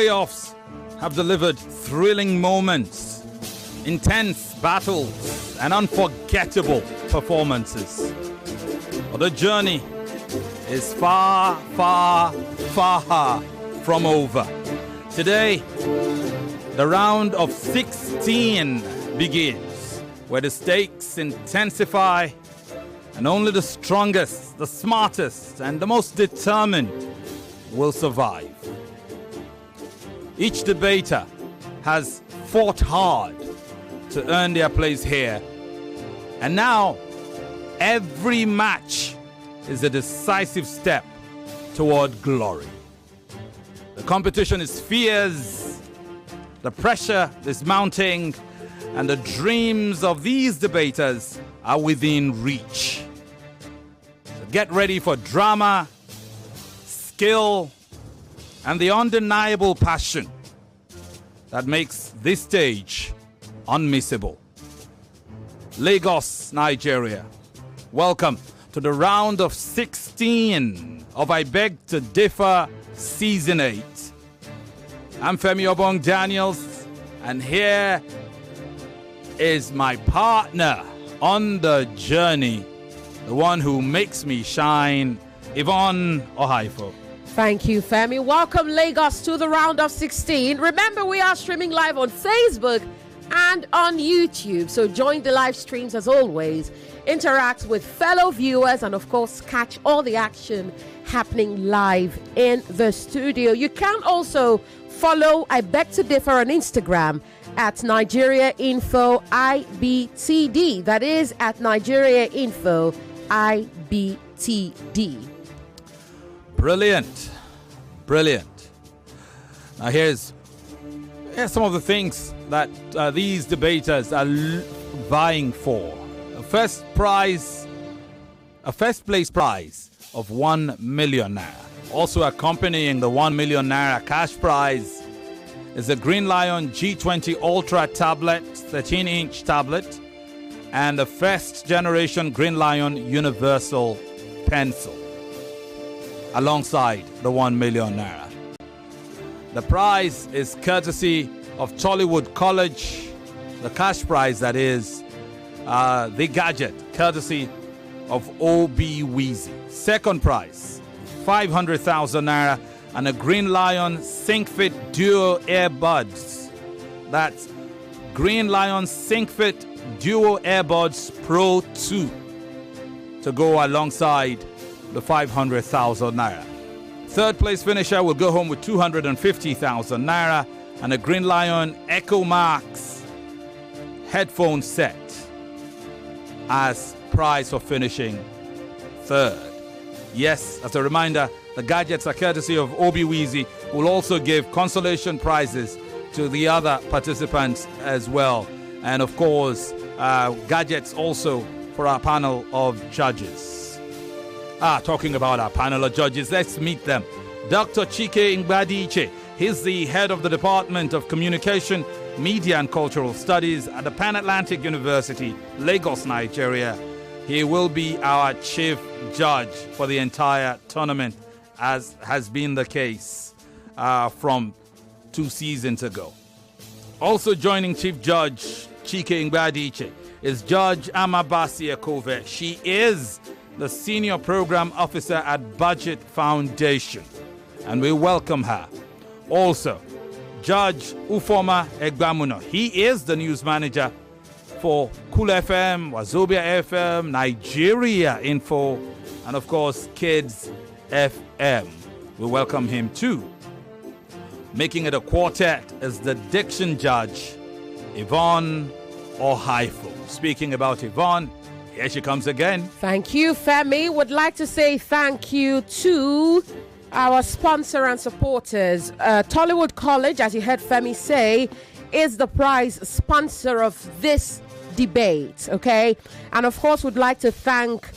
playoffs have delivered thrilling moments, intense battles, and unforgettable performances. But the journey is far, far, far from over. Today, the round of 16 begins, where the stakes intensify and only the strongest, the smartest, and the most determined will survive. Each debater has fought hard to earn their place here, and now every match is a decisive step toward glory. The competition is fierce, the pressure is mounting, and the dreams of these debaters are within reach. So get ready for drama, skill, and the undeniable passion that makes this stage unmissable. Lagos, Nigeria, welcome to the round of 16 of I Beg to Differ Season 8. I'm Femi Obong-Daniels, and here is my partner on the journey, the one who makes me shine, Yvonne Okhaifo. Thank you, Femi. Welcome, Lagos, to the round of 16. Remember, we are streaming live on Facebook and on YouTube, so join the live streams as always. Interact with fellow viewers and, of course, catch all the action happening live in the studio. You can also follow I Beg to Differ on Instagram at Nigeria Info IBTD. That is at Nigeria Info IBTD. Brilliant. Brilliant. Now here's some of the things that these debaters are vying for. A first place prize of 1 million naira. Also accompanying the 1 million naira cash prize is a Green Lion G20 Ultra tablet, 13-inch tablet, and the first generation Green Lion Universal pencil, alongside the 1 million naira. The prize is courtesy of Tollywood College. The cash prize, that is, the gadget, courtesy of Obi-Weezy. Second prize, 500,000 naira, and a Green Lion SyncFit Duo earbuds. That's Green Lion SyncFit Duo earbuds Pro 2 to go alongside the 500,000 naira. Third place finisher will go home with 250,000 naira and a Green Lion Echo Max headphone set as prize for finishing third. Yes, as a reminder, the gadgets are courtesy of Obi-Weezy, who will also give consolation prizes to the other participants as well. And of course, gadgets also for our panel of judges. Talking about our panel of judges, let's meet them. Dr. Chike Ngbadiche, he's the head of the Department of Communication, Media and Cultural Studies at the Pan-Atlantic University, Lagos, Nigeria. He will be our chief judge for the entire tournament, as has been the case from 2 seasons ago. Also joining Chief Judge Chike Ngbadiche is Judge Amabasi Ekove. She is the Senior Program Officer at Budget Foundation, and we welcome her. Also, Judge Ufoma Egbamuno. He is the news manager for Cool FM, Wazobia FM, Nigeria Info, and of course, Kids FM. We welcome him too. Making it a quartet is the Diction Judge, Yvonne Okhaifo. Speaking about Yvonne, here she comes again. Thank you, Femi. Would like to say thank you to our sponsor and supporters. Tollywood College, as you heard Femi say, is the prize sponsor of this debate, okay? And of course, would like to thank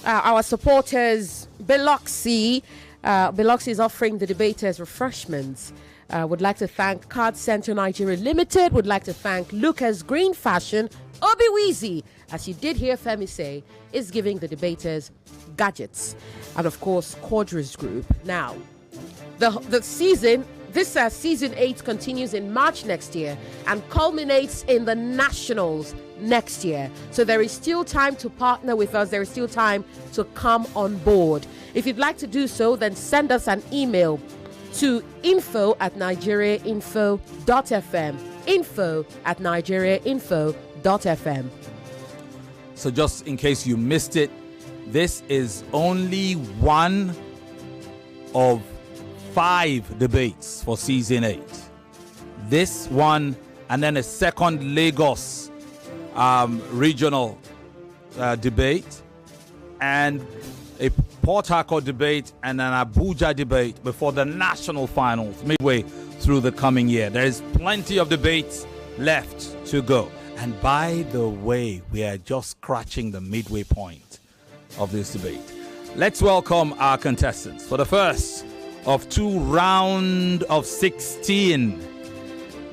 our supporters, Biloxi. Biloxi is offering the debaters refreshments. Would like to thank Card Center Nigeria Limited. Would like to thank Lucas Green Fashion. Obi-Weezy, as you did hear Femi say, is giving the debaters gadgets. And of course, Quadras Group. Now, the season This season 8 continues in March next year and culminates in the Nationals next year. So there is still time to partner with us. There is still time to come on board. If you'd like to do so, then send us an email to info@nigeriainfo.fm. info@nigeriainfo.fm. So just in case you missed it, this is only one of 5 debates for season 8. This one, and then a second Lagos regional debate, and a Port Harcourt debate, and an Abuja debate before the national finals midway through the coming year. There is plenty of debates left to go. And by the way, we are just scratching the midway point of this debate. Let's welcome our contestants for the first of 2 round of 16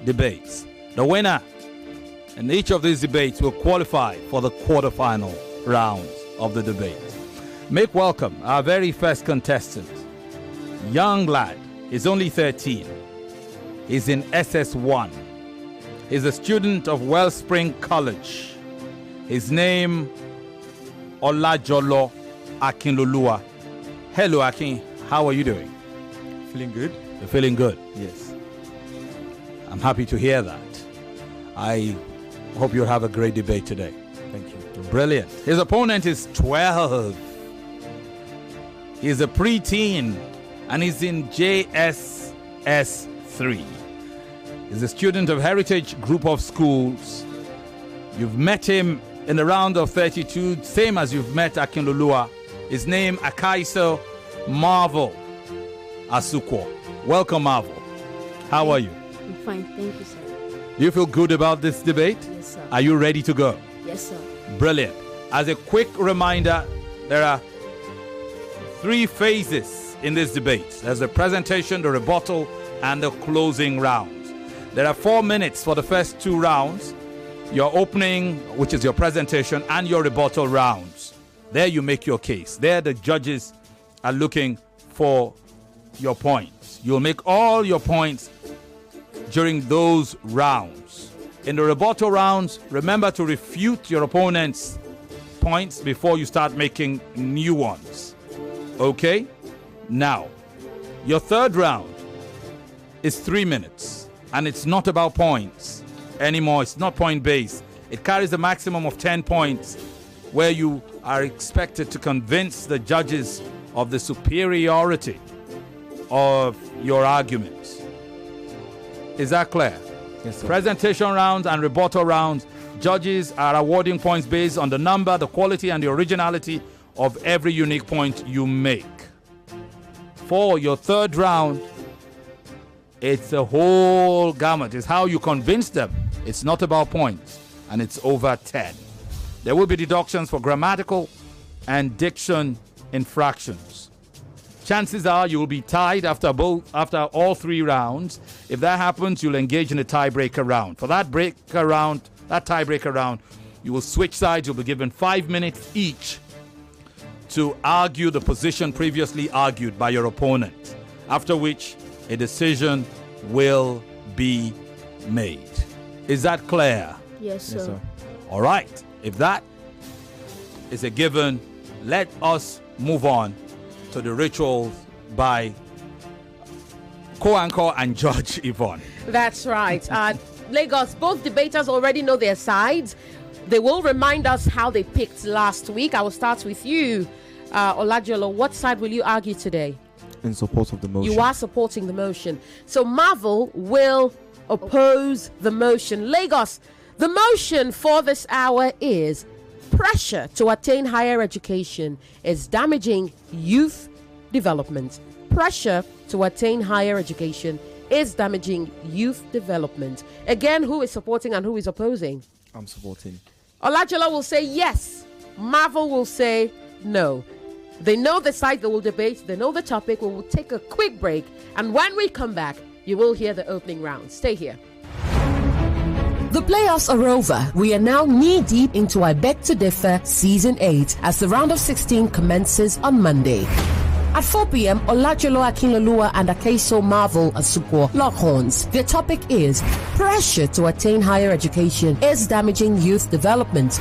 debates. The winner in each of these debates will qualify for the quarterfinal rounds of the debate. Make welcome our very first contestant. Young lad, he's only 13. He's in SS1. He's a student of Wellspring College. His name, Olajolo Akinloluwa. Hello, Akin. How are you doing? Feeling good? You're feeling good? Yes. I'm happy to hear that. I hope you'll have a great debate today. Thank you. Brilliant. His opponent is 12. He's a preteen and he's in JSS3. He's a student of Heritage Group of Schools. You've met him in the round of 32, same as you've met Akinloluwa. His name, Akaiso Marvel Asukwo. Welcome, Marvel. How are you? I'm fine, thank you, sir. Do you feel good about this debate? Yes, sir. Are you ready to go? Yes, sir. Brilliant. As a quick reminder, there are 3 phases in this debate. There's the presentation, the rebuttal, and the closing rounds. There are 4 minutes for the first 2 rounds. Your opening, which is your presentation, and your rebuttal rounds. There you make your case. There the judges are looking for your points. You'll make all your points during those rounds. In the rebuttal rounds, remember to refute your opponent's points before you start making new ones. Okay? Now, your third round is 3 minutes, and it's not about points anymore. It's not point-based. It carries a maximum of 10 points, where you are expected to convince the judges of the superiority of your arguments. Is that clear? Yes, sir. Presentation rounds and rebuttal rounds, judges are awarding points based on the number, the quality, and the originality of every unique point you make. For your third round, it's a whole gamut. It's how you convince them. It's not about points, and it's over 10. There will be deductions for grammatical and diction infractions. Chances are you will be tied after all 3 rounds. If that happens, you'll engage in a tiebreaker round. For that tiebreaker round, you will switch sides. You'll be given 5 minutes each to argue the position previously argued by your opponent, after which a decision will be made. Is that clear? Yes, sir. Yes, sir. All right. If that is a given, let us move on to the rituals by co-anchor and Judge Yvonne. That's right. Lagos, both debaters already know their sides. They will remind us how they picked last week. I will start with you, Olajolo. What side will you argue today? In support of the motion. You are supporting the motion. So Marvel will oppose the motion. Lagos, the motion for this hour is pressure to attain higher education is damaging youth development. Pressure to attain higher education is damaging youth development. Again, who is supporting and who is opposing? I'm supporting. Olajolo will say yes. Marvel will say no. They know the side that will debate. They know the topic. We will take a quick break. And when we come back, you will hear the opening round. Stay here. The playoffs are over. We are now knee-deep into I Beg to Differ Season 8 as the round of 16 commences on Monday. At 4 p.m., Olajolo, Akinloluwa and Akaiso Marvel Asukwo lock horns. Their topic is pressure to attain higher education is damaging youth development.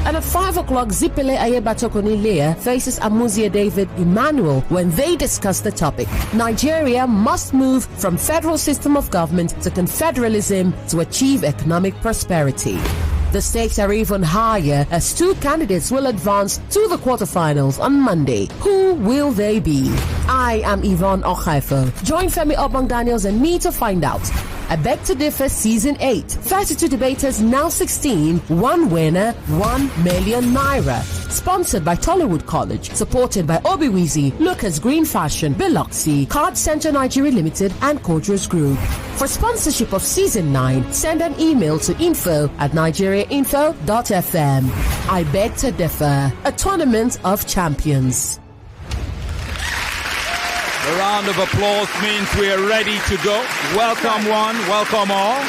And at 5 o'clock, Zipele Ayebatokoni Leah faces Amuzie David Emmanuel when they discuss the topic. Nigeria must move from federal system of government to confederalism to achieve economic prosperity. The stakes are even higher as 2 candidates will advance to the quarterfinals on Monday. Who will they be? I am Yvonne Okhaifo. Join Femi, Obong-Daniels and me to find out. I Beg to Differ Season 8. 32 debaters, now 16. One winner, 1 million naira. Sponsored by Tollywood College. Supported by Obiwizi, Lucas Green Fashion, Biloxi, Card Center Nigeria Limited, and Kodros Group. For sponsorship of Season 9, send an email to info@nigeriainfo.fm. I Beg to Differ, a tournament of champions. A round of applause means we are ready to go. Welcome one, welcome all.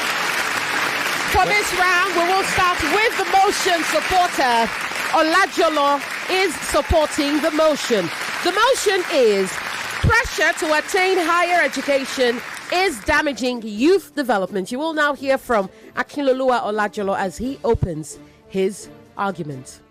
For this round, we will start with the motion supporter. Olajolo is supporting the motion. The motion is pressure to attain higher education is damaging youth development. You will now hear from Akinloluwa Olajolo as he opens his argument.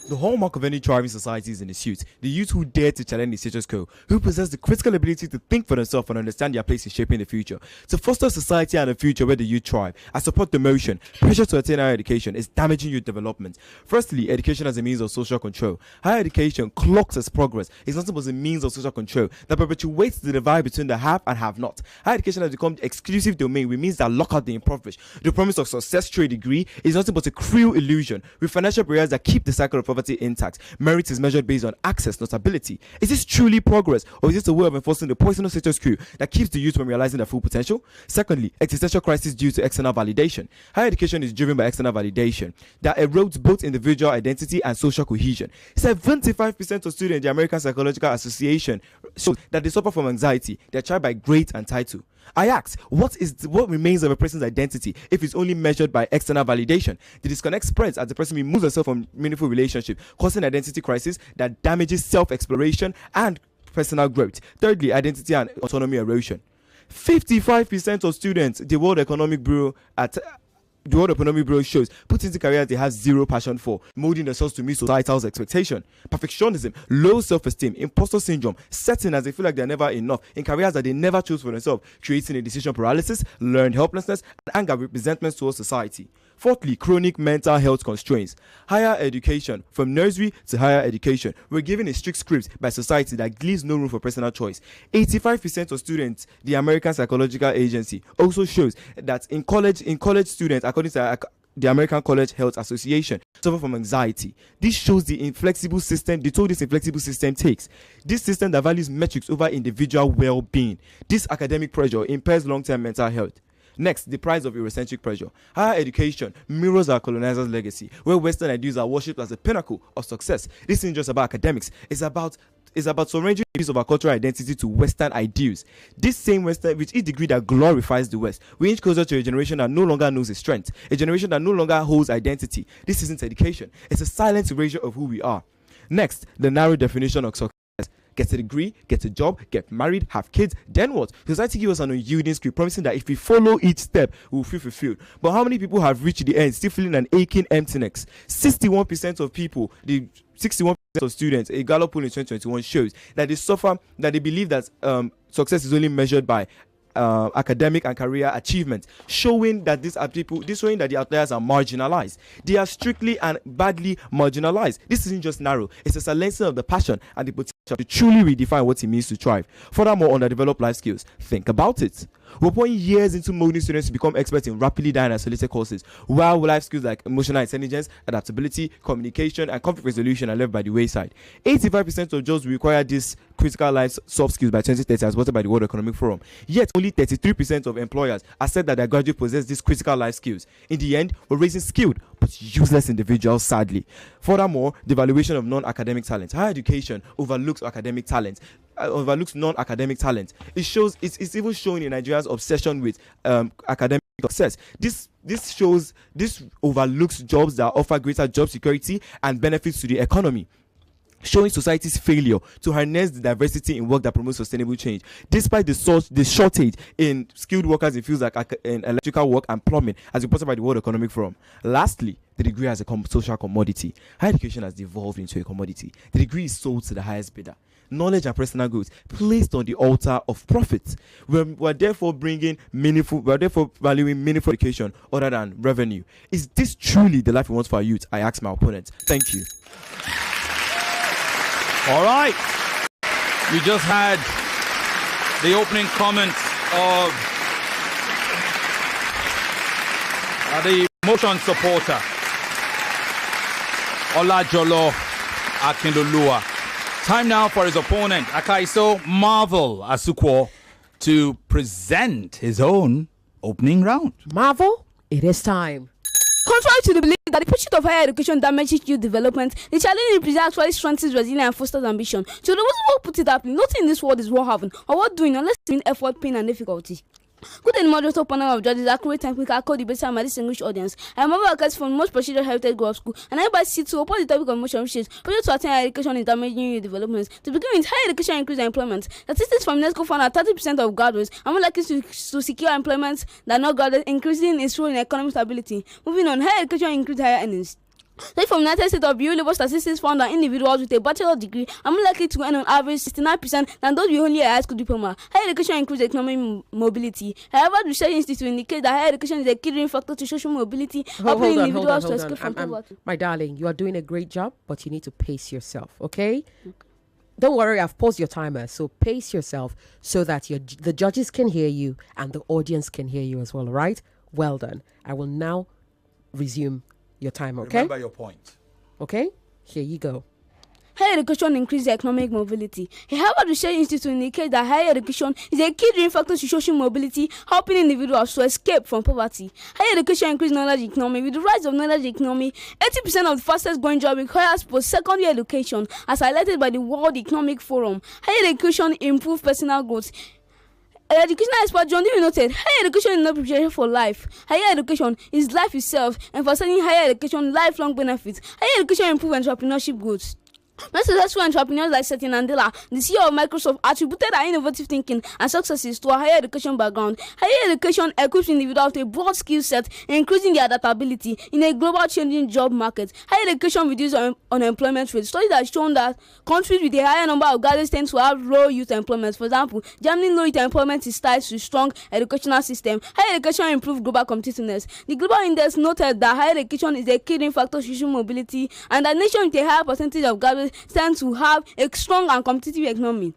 The hallmark of any thriving society is in its youth. The youth who dare to challenge the status quo, who possess the critical ability to think for themselves and understand their place in shaping the future. To foster a society and a future where the youth thrive, I support the motion. Pressure to attain higher education is damaging youth development. Firstly, education as a means of social control. Higher education clocks as progress. It's nothing but a means of social control that perpetuates the divide between the have and have not. Higher education has become exclusive domain, which means that lock out the impoverished. The promise of success through a degree is nothing but a cruel illusion, with financial barriers that keep the cycle of poverty intact. Merit is measured based on access, not ability. Is this truly progress, or is this a way of enforcing the poisonous status quo that keeps the youth from realizing their full potential? Secondly, existential crisis due to external validation. Higher education is driven by external validation that erodes both individual identity and social cohesion. 75% of students in the American Psychological Association show that they suffer from anxiety. They are tried by grades and title. I asked, what remains of a person's identity if it's only measured by external validation? The disconnect spreads as the person removes herself from meaningful relationship, causing identity crisis that damages self-exploration and personal growth. Thirdly, identity and autonomy erosion. 55% of students, the World Economic Bureau shows, put into careers they have zero passion for, molding themselves to meet societal's expectation. Perfectionism, low self-esteem, imposter syndrome, setting as they feel like they're never enough in careers that they never chose for themselves, creating a decision paralysis, learned helplessness, and anger with resentment towards society. Fourthly, chronic mental health constraints. Higher education, from nursery to higher education, we're given a strict script by society that leaves no room for personal choice. 85% of students, the American Psychological Agency, also shows that in college students, according to the American College Health Association, suffer from anxiety. This shows the inflexible system, the toll this inflexible system takes. This system that values metrics over individual well-being. This academic pressure impairs long-term mental health. Next, the price of Eurocentric pressure. Higher education mirrors our colonizers' legacy, where Western ideals are worshipped as the pinnacle of success. This isn't just about academics. It's about surrendering the use of our cultural identity to Western ideals. This same Western, with each degree that glorifies the West, we inch closer to a generation that no longer knows its strength, a generation that no longer holds identity. This isn't education. It's a silent erasure of who we are. Next, the narrow definition of success. Get a degree, get a job, get married, have kids, then what? Society gives us an unyielding script promising that if we follow each step, we will feel fulfilled. But how many people have reached the end still feeling an aching emptiness? 61% of people, 61% of students, a Gallup poll in 2021 shows that they believe that success is only measured by academic and career achievement, showing that the outliers are marginalized. They are strictly and badly marginalized. This isn't just narrow, it's a silencing of the passion and the potential to truly redefine what it means to thrive. Furthermore, underdeveloped life skills. Think about it. We're pouring years into molding students to become experts in rapidly dying isolated courses, while life skills like emotional intelligence, adaptability, communication, and conflict resolution are left by the wayside. 85% of jobs require these critical life soft skills by 2030, as voted by the World Economic Forum. Yet, only 33% of employers have said that their graduates possess these critical life skills. In the end, we're raising skilled but useless individuals, sadly. Furthermore, the valuation of non-academic talent. Higher education overlooks academic talent. Overlooks non-academic talent. It's even showing in Nigeria's obsession with academic success. This overlooks jobs that offer greater job security and benefits to the economy. showing society's failure to harness the diversity in work that promotes sustainable change, despite the shortage in skilled workers in fields like in electrical work and plumbing, as reported by the World Economic Forum. Lastly, the degree as a social commodity. Higher education has devolved into a commodity. The degree is sold to the highest bidder. Knowledge and personal growth placed on the altar of profit. We're therefore valuing meaningful education other than revenue. Is this truly the life we want for our youth? I ask my opponent. Thank you. All right. We just had the opening comments of the motion supporter, Olajolo Akinloluwa. Time now for his opponent, Akaiso Marvel Asukwo, to present his own opening round. Marvel, it is time. Contrary to the belief that the pursuit of higher education damages youth development, the challenge it presents actually strengthens resilience and fosters ambition. So the reason why put it up, nothing in this world is worth having or worth doing unless it's in effort, pain, and difficulty. Good and moderator panel of judges, accurate technical code debates and my distinguished audience. I am Akaiso from the most prestigious heritage growth school, and I hereby sit to oppose the topic of motion, which is project to attain higher education is damaging youth development. To begin with, higher education increases employment. Statistics from UNESCO found that 30% of graduates are more likely to secure employment than not graduates, increasing its role in economic stability. Moving on, higher education increases higher earnings. Study from United States of Bureau Labor Statistics found that individuals with a bachelor's degree are more likely to earn on average 69% than those with only a high school diploma. Higher education includes economic mobility. However, the research institute indicates that higher education is a key driving factor to social mobility, helping individuals to escape from poverty. My darling, you are doing a great job, but you need to pace yourself, okay? Don't worry, I've paused your timer, so pace yourself so that the judges can hear you and the audience can hear you as well, all right? Well done. I will now resume your time, okay? Remember your point. Okay? Here you go. Higher education increases economic mobility. A Harvard Research Institute indicates that higher education is a key driving factor to social mobility, helping individuals to escape from poverty. Higher education increases knowledge economy. With the rise of knowledge economy, 80% of the fastest growing job requires post-secondary education, as highlighted by the World Economic Forum. Higher education improves personal growth. Educational expert John Dewey noted, higher education is not preparation for life. Higher education is life itself, emphasizing higher education lifelong benefits. Higher education improves entrepreneurship growth. Many successful entrepreneurs like Satya Nadella, the CEO of Microsoft, attributed their innovative thinking and successes to a higher education background. Higher education equips individuals with a broad skill set, increasing their adaptability in a global changing job market. Higher education reduces unemployment rate. Studies have shown that countries with a higher number of graduates tend to have low youth employment. For example, Germany low youth employment is tied to a strong educational system. Higher education improves global competitiveness. The Global Index noted that higher education is a key driving factor to social mobility, and that nations with a higher percentage of graduates tend to have a strong and competitive economy.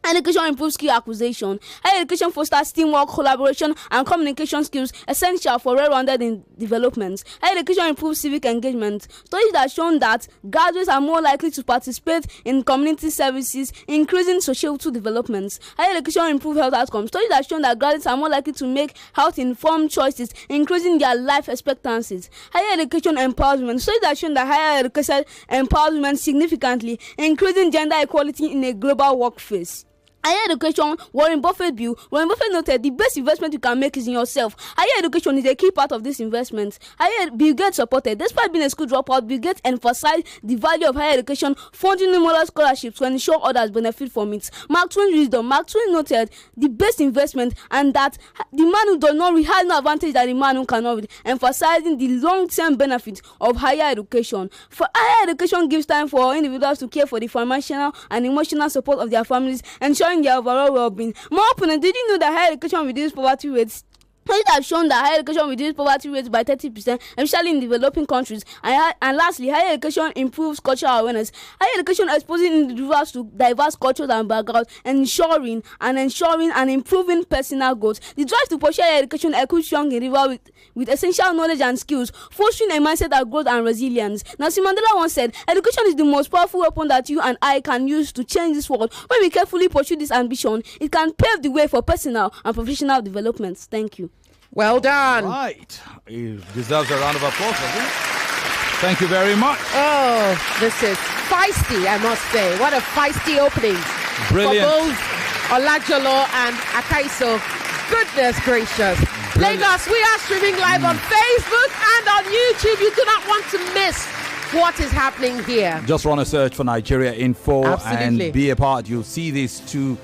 Education improves skill acquisition. Higher education fosters teamwork, collaboration, and communication skills essential for well-rounded development. Higher education improves civic engagement. Studies have shown that graduates are more likely to participate in community services, increasing societal developments. Higher education improves health outcomes. Studies have shown that graduates are more likely to make health-informed choices, increasing their life expectancies. Higher education empowerment. Studies have shown that higher education empowers women significantly, increasing gender equality in a global workforce. Higher education, Warren Buffett noted the best investment you can make is in yourself. Higher education is a key part of this investment. Bill Gates supported. Despite being a school dropout, Bill Gates emphasized the value of higher education, funding numerous scholarships to ensure others benefit from it. Mark Twain's wisdom. Mark Twain noted the best investment, and that the man who does not read has no advantage that the man who cannot read, emphasizing the long-term benefit of higher education. For higher education gives time for individuals to care for the financial and emotional support of their families, ensuring their overall well-being. More opponents, did you know that higher education reduces poverty rates? Studies have shown that higher education reduces poverty rates by 30%, especially in developing countries. And lastly, higher education improves cultural awareness. Higher education exposes individuals to diverse cultures and backgrounds, ensuring and improving personal growth. The drive to pursue higher education equips young individuals with essential knowledge and skills, fostering a mindset of growth and resilience. Nelson Mandela once said, education is the most powerful weapon that you and I can use to change this world. When we carefully pursue this ambition, it can pave the way for personal and professional development. Thank you. Well done. Right. He deserves a round of applause. Thank you very much. Oh, this is feisty, I must say. What a feisty opening. Brilliant. For both Olajolo and Akaiso. Goodness gracious. Brilliant. Lagos, we are streaming live on Facebook and on YouTube. You do not want to miss what is happening here. Just run a search for Nigeria Info Absolutely. and be a part. You'll see these two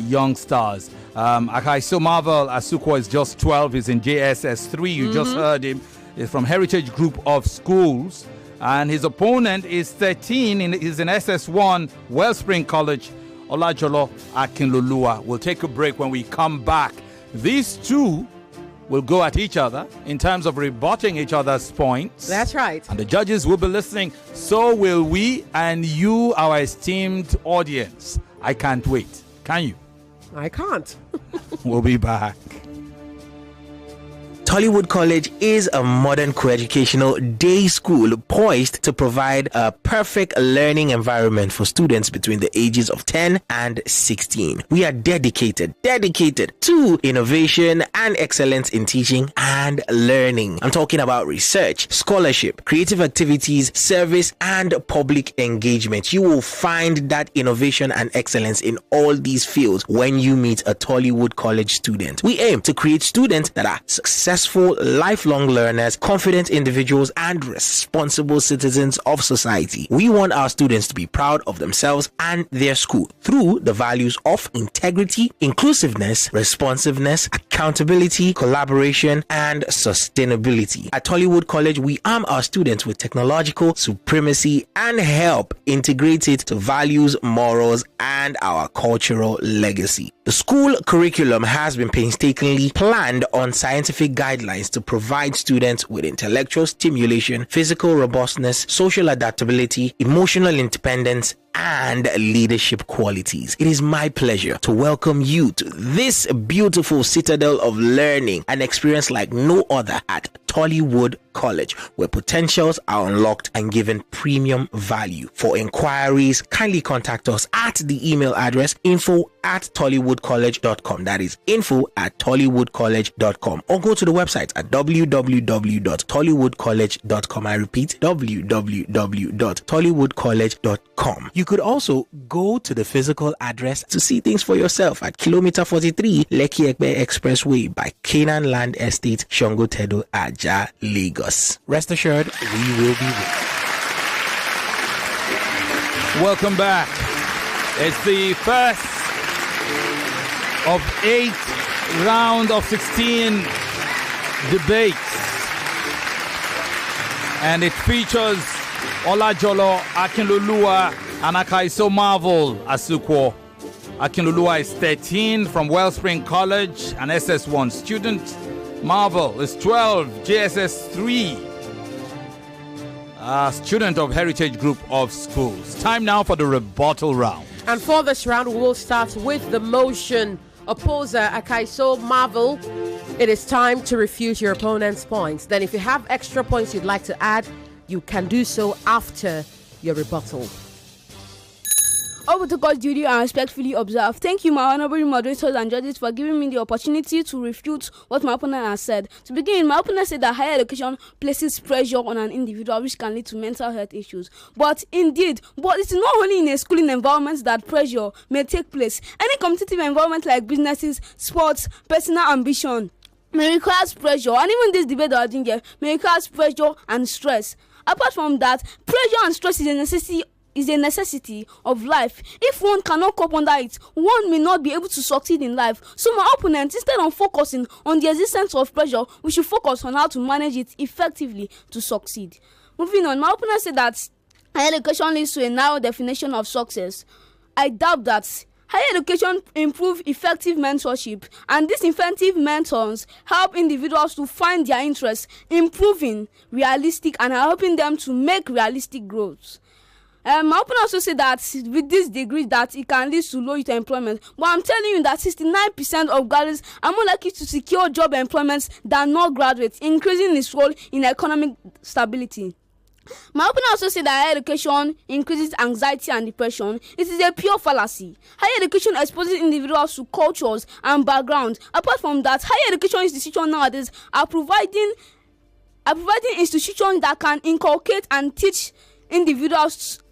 young stars. Akaiso Marvel Asukwo is just 12. He's in JSS3. You just heard him. He's from Heritage Group of Schools. And his opponent is 13. He's in SS1, Wellspring College, Olajolo, Akinloluwa. We'll take a break. When we come back, these two will go at each other in terms of rebutting each other's points. That's right. And the judges will be listening. So will we and you, our esteemed audience. I can't wait. Can you? I can't. We'll be back. Tollywood College is a modern co-educational day school poised to provide a perfect learning environment for students between the ages of 10 and 16. We are dedicated to innovation and excellence in teaching and learning. I'm talking about research, scholarship, creative activities, service, and public engagement. You will find that innovation and excellence in all these fields when you meet a Tollywood College student. We aim to create students that are successful, lifelong learners, confident individuals, and responsible citizens of society. We want our students to be proud of themselves and their school through the values of integrity, inclusiveness, responsiveness, accountability, collaboration, and sustainability. At Tollywood College, we arm our students with technological supremacy and help integrate it to values, morals, and our cultural legacy. The school curriculum has been painstakingly planned on scientific guidelines to provide students with intellectual stimulation, physical robustness, social adaptability, emotional independence, and leadership qualities. It is my pleasure to welcome you to this beautiful citadel of learning, an experience like no other at Tollywood College, where potentials are unlocked and given premium value. For inquiries, kindly contact us at the email address info@tollywoodcollege.com. That is info@tollywoodcollege.com, or go to the website at www.tollywoodcollege.com. I repeat, www.tollywoodcollege.com. You could also go to the physical address to see things for yourself at kilometer 43 Lekki Ekpe Expressway by Canaan Land Estate, Shongo Tedo, Aja, Lagos. Rest assured, we will be there. Welcome back. It's the first of 8 round of 16 debates, and it features Olajolo, Akinloluwa, and Akaiso Marvel Asukwo. Akinloluwa is 13 from Wellspring College, an SS1 student. Marvel is 12, JSS3, student of Heritage Group of Schools. Time now for the rebuttal round. And for this round, we will start with the motion. Opposer Akaiso Marvel, it is time to refute your opponent's points. Then if you have extra points you'd like to add, you can do so after your rebuttal. Over to God's duty and respectfully observe. Thank you, my honorable moderators and judges, for giving me the opportunity to refute what my opponent has said. To begin, my opponent said that higher education places pressure on an individual, which can lead to mental health issues. But it's not only in a schooling environment that pressure may take place. Any competitive environment like businesses, sports, personal ambition may require pressure, and even this debate that I think here may require pressure and stress. Apart from that, pressure and stress is a necessity of life. If one cannot cope under it, one may not be able to succeed in life. So my opponent, instead of focusing on the existence of pressure, we should focus on how to manage it effectively to succeed. Moving on, my opponent said that higher education leads to a narrow definition of success. I doubt that. Higher education improves effective mentorship, and these effective mentors help individuals to find their interests, improving realistic and helping them to make realistic growth. My opponent also said that with this degree that it can lead to low youth employment, but I'm telling you that 69% of graduates are more likely to secure job employments than non-graduates, increasing its role in economic stability. My opponent also said that higher education increases anxiety and depression. It is a pure fallacy. Higher education exposes individuals to cultures and backgrounds. Apart from that, higher education institutions nowadays are providing institutions that can inculcate and teach individuals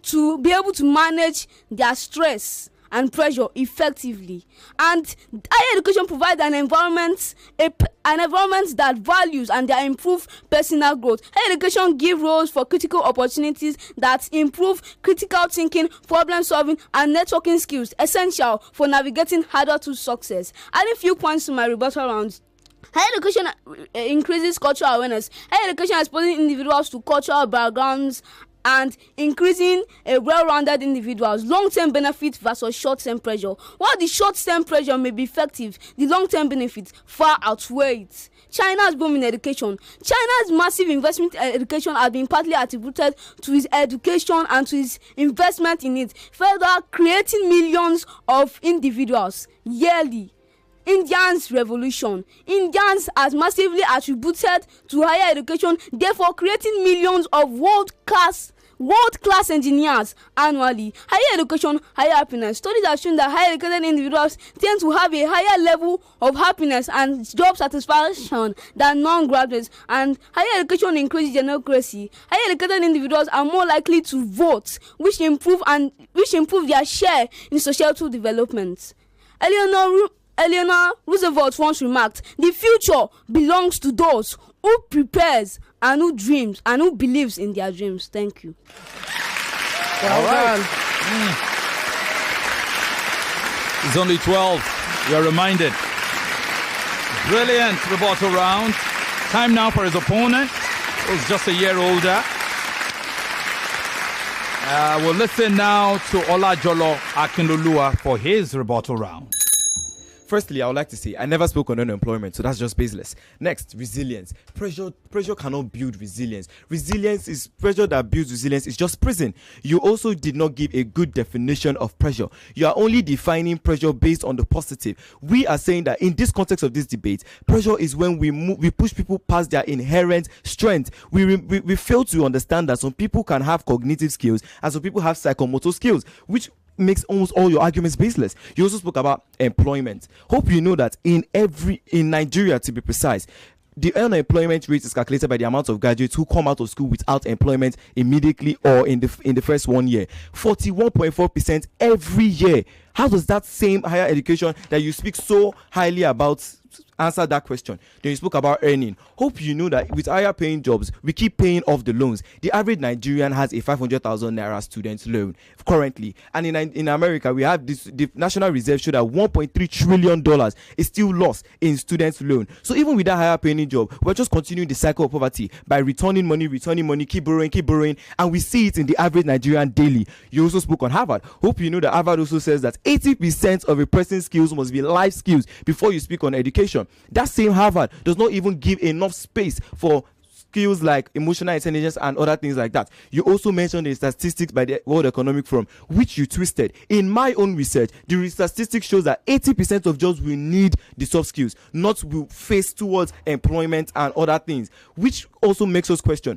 to be able to manage their stress and pressure effectively. And higher education provides an environment that values and that improve personal growth. Higher education gives roles for critical opportunities that improve critical thinking, problem solving, and networking skills essential for navigating harder to success. Adding few points to my rebuttal rounds. Higher education increases cultural awareness. Higher education exposes individuals to cultural backgrounds and increasing a well-rounded individuals. Long-term benefit versus short-term pressure. While the short-term pressure may be effective, the long-term benefits far outweigh it. China's boom in education. China's massive investment in education has been partly attributed to its education and to its investment in it, further creating millions of individuals yearly. Indians revolution. Indians has massively attributed to higher education, therefore creating millions of world-class engineers annually. Higher education, higher happiness. Studies have shown that higher educated individuals tend to have a higher level of happiness and job satisfaction than non-graduates, and higher education increases democracy. Higher educated individuals are more likely to vote, which improve their share in societal development. Eleanor Roosevelt once remarked, "The future belongs to those who prepares and who dreams and who believes in their dreams." Thank you. All right. It's only 12. You're reminded. Brilliant rebuttal round. Time now for his opponent, who's just a year older. We'll listen now to Olajolo Akinloluwa for his rebuttal round. Firstly, I would like to say I never spoke on unemployment, so that's just baseless. Next, resilience. Pressure cannot build resilience. Pressure that builds resilience is just prison. You also did not give a good definition of pressure. You are only defining pressure based on the positive. We are saying that in this context of this debate, pressure is when we push people past their inherent strength. We fail to understand that some people can have cognitive skills and some people have psychomotor skills, which makes almost all your arguments baseless. You also spoke about employment. Hope you know that in Nigeria, to be precise, the unemployment rate is calculated by the amount of graduates who come out of school without employment immediately or in the first 1 year. 41.4% every year. How does that same higher education that you speak so highly about answer that question? Then you spoke about earning. Hope you know that with higher paying jobs, we keep paying off the loans. The average Nigerian has a 500,000 naira student loan currently, and in America we have this. The National Reserve showed that $1.3 trillion is still lost in students' loan. So even with that higher paying job, we're just continuing the cycle of poverty by returning money, keep borrowing, and we see it in the average Nigerian daily. You also spoke on Harvard. Hope you know that Harvard also says that 80% of a person's skills must be life skills before you speak on education. That same Harvard does not even give enough space for skills like emotional intelligence and other things like that. You also mentioned the statistics by the World Economic Forum, which you twisted. In my own research, the statistics shows that 80% of jobs will need the soft skills, not will face towards employment and other things, which also makes us question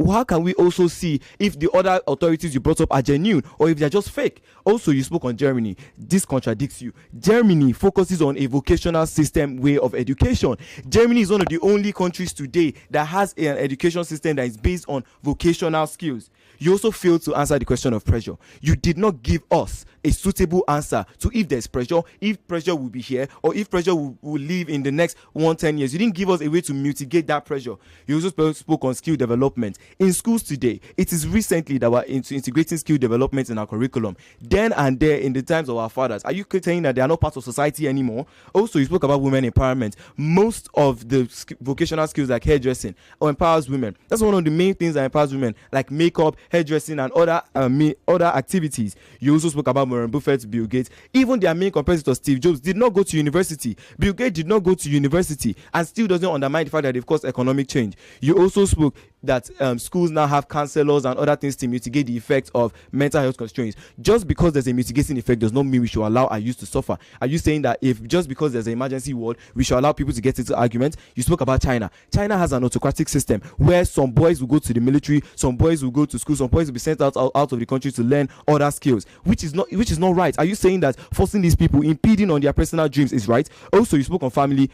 how can we also see if the other authorities you brought up are genuine or if they're just fake. Also, you spoke on Germany. This contradicts you. Germany focuses on a vocational system way of education. Germany is one of the only countries today that has an education system that is based on vocational skills. You also failed to answer the question of pressure. You did not give us a suitable answer to if there's pressure, if pressure will be here, or if pressure will leave in the next 10 years. You didn't give us a way to mitigate that pressure. You also spoke on skill development. In schools today, it is recently that we're integrating skill development in our curriculum. Then and there, in the times of our fathers, are you saying that they are not part of society anymore? Also, you spoke about women empowerment. Most of the vocational skills like hairdressing empowers women. That's one of the main things that empowers women, like makeup, hairdressing, and other activities. You also spoke about Warren Buffett, Bill Gates. Even their main competitor, Steve Jobs, did not go to university. Bill Gates did not go to university and still doesn't undermine the fact that they've caused economic change. You also spoke that schools now have counselors and other things to mitigate the effects of mental health constraints. Just because there's a mitigating effect does not mean we should allow our youth to suffer. Are you saying that if just because there's an emergency ward, we should allow people to get into arguments? You spoke about China. China has an autocratic system where some boys will go to the military, some boys will go to school, some boys will be sent out of the country to learn other skills, which is not right. Are you saying that forcing these people, impeding on their personal dreams is right? Also, you spoke on family.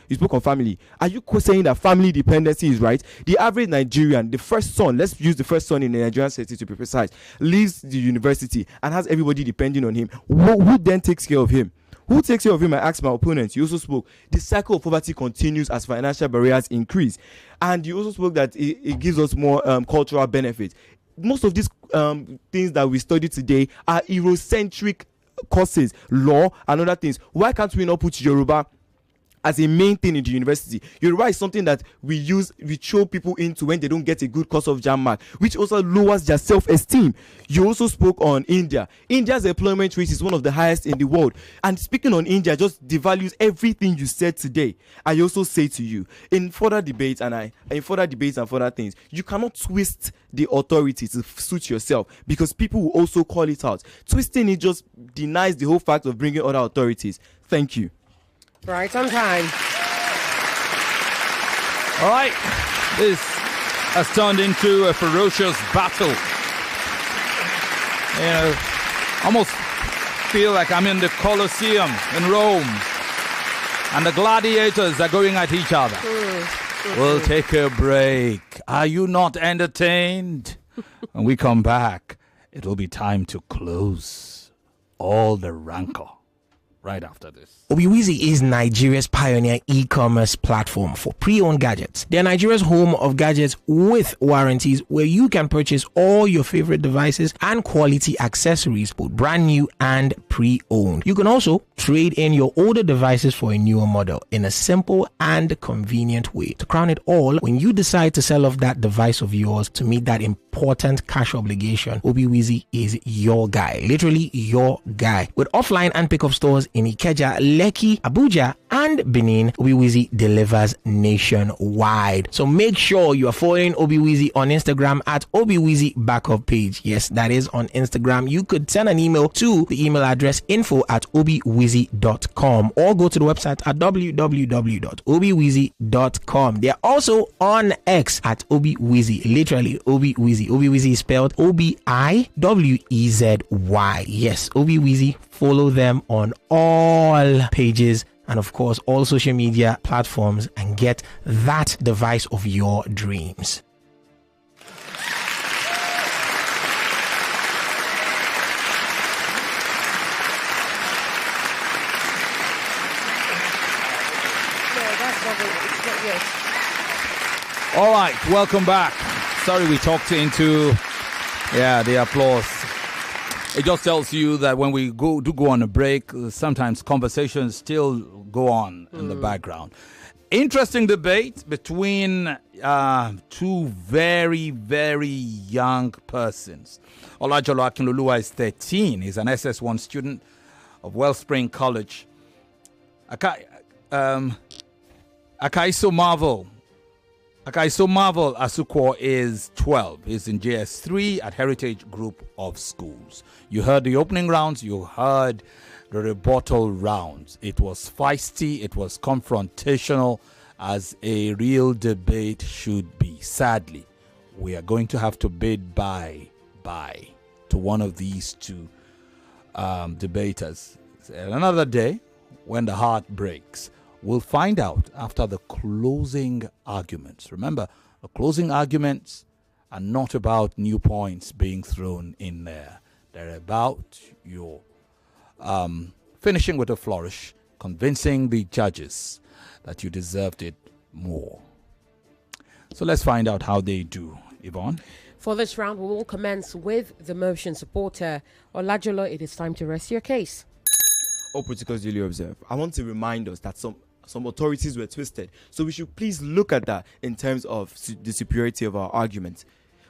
Are you saying that family dependency is right? The average Nigerian, the first son, let's use the first son in the Nigerian setting to be precise, leaves the university and has everybody depending on him, who then takes care of him? Who takes care of him? I asked my opponent. You also spoke. The cycle of poverty continues as financial barriers increase. And you also spoke that it gives us more cultural benefits. Most of these things that we study today are Eurocentric courses, law and other things. Why can't we not put Yoruba as a main thing in the university? Yoruba is something that we throw people into when they don't get a good course of jam mark, which also lowers their self-esteem. You also spoke on India. India's employment rate is one of the highest in the world. And speaking on India just devalues everything you said today. I also say to you, in further debates and further things, you cannot twist the authority to suit yourself, because people will also call it out. Twisting it just denies the whole fact of bringing other authorities. Thank you. Right on time. All right. This has turned into a ferocious battle. You know, almost feel like I'm in the Colosseum in Rome, and the gladiators are going at each other. We'll take a break. Are you not entertained? When we come back, it will be time to close all the rancor. Right after this. Obiwizi is Nigeria's pioneer e-commerce platform for pre-owned gadgets. They are Nigeria's home of gadgets with warranties, where you can purchase all your favorite devices and quality accessories, both brand new and pre-owned. You can also trade in your older devices for a newer model in a simple and convenient way. To crown it all, when you decide to sell off that device of yours to meet that important cash obligation, Obiwizi is your guy. Literally your guy. With offline and pickup stores in Ikeja, Lekki, Abuja, and Benin, Obiwizi delivers nationwide. So make sure you are following Obiwizi on Instagram at Obiwizi Backup Page. Yes, that is on Instagram. You could send an email to the email address info@obiwizi.com, or go to the website at www.obiwizi.com. They are also on X at Obiwizi. Literally Obiwizi. Obiwizi is spelled Obiwezi. Yes, Obiwizi. Follow them on all pages and of course all social media platforms, and get that device of your dreams. All right, welcome back. Sorry we talked into the applause. It just tells you that when we go on a break, sometimes conversations still go on in the background. Interesting debate between two very, very young persons. Olajolo Akinloluwa is 13. He's an SS1 student of Wellspring College. Akaiso Marvel Asukwo is 12. He's in JS3 at Heritage Group of Schools. You heard the opening rounds. You heard the rebuttal rounds. It was feisty. It was confrontational, as a real debate should be. Sadly, we are going to have to bid bye to one of these two debaters. Another day, when the heart breaks. We'll find out after the closing arguments. Remember, the closing arguments are not about new points being thrown in there. They're about your finishing with a flourish, convincing the judges that you deserved it more. So let's find out how they do. Yvonne? For this round, we will commence with the motion supporter. Olajolo, it is time to rest your case. All protocols duly observed. I want to remind us that some authorities were twisted. So we should please look at that in terms of the superiority of our argument.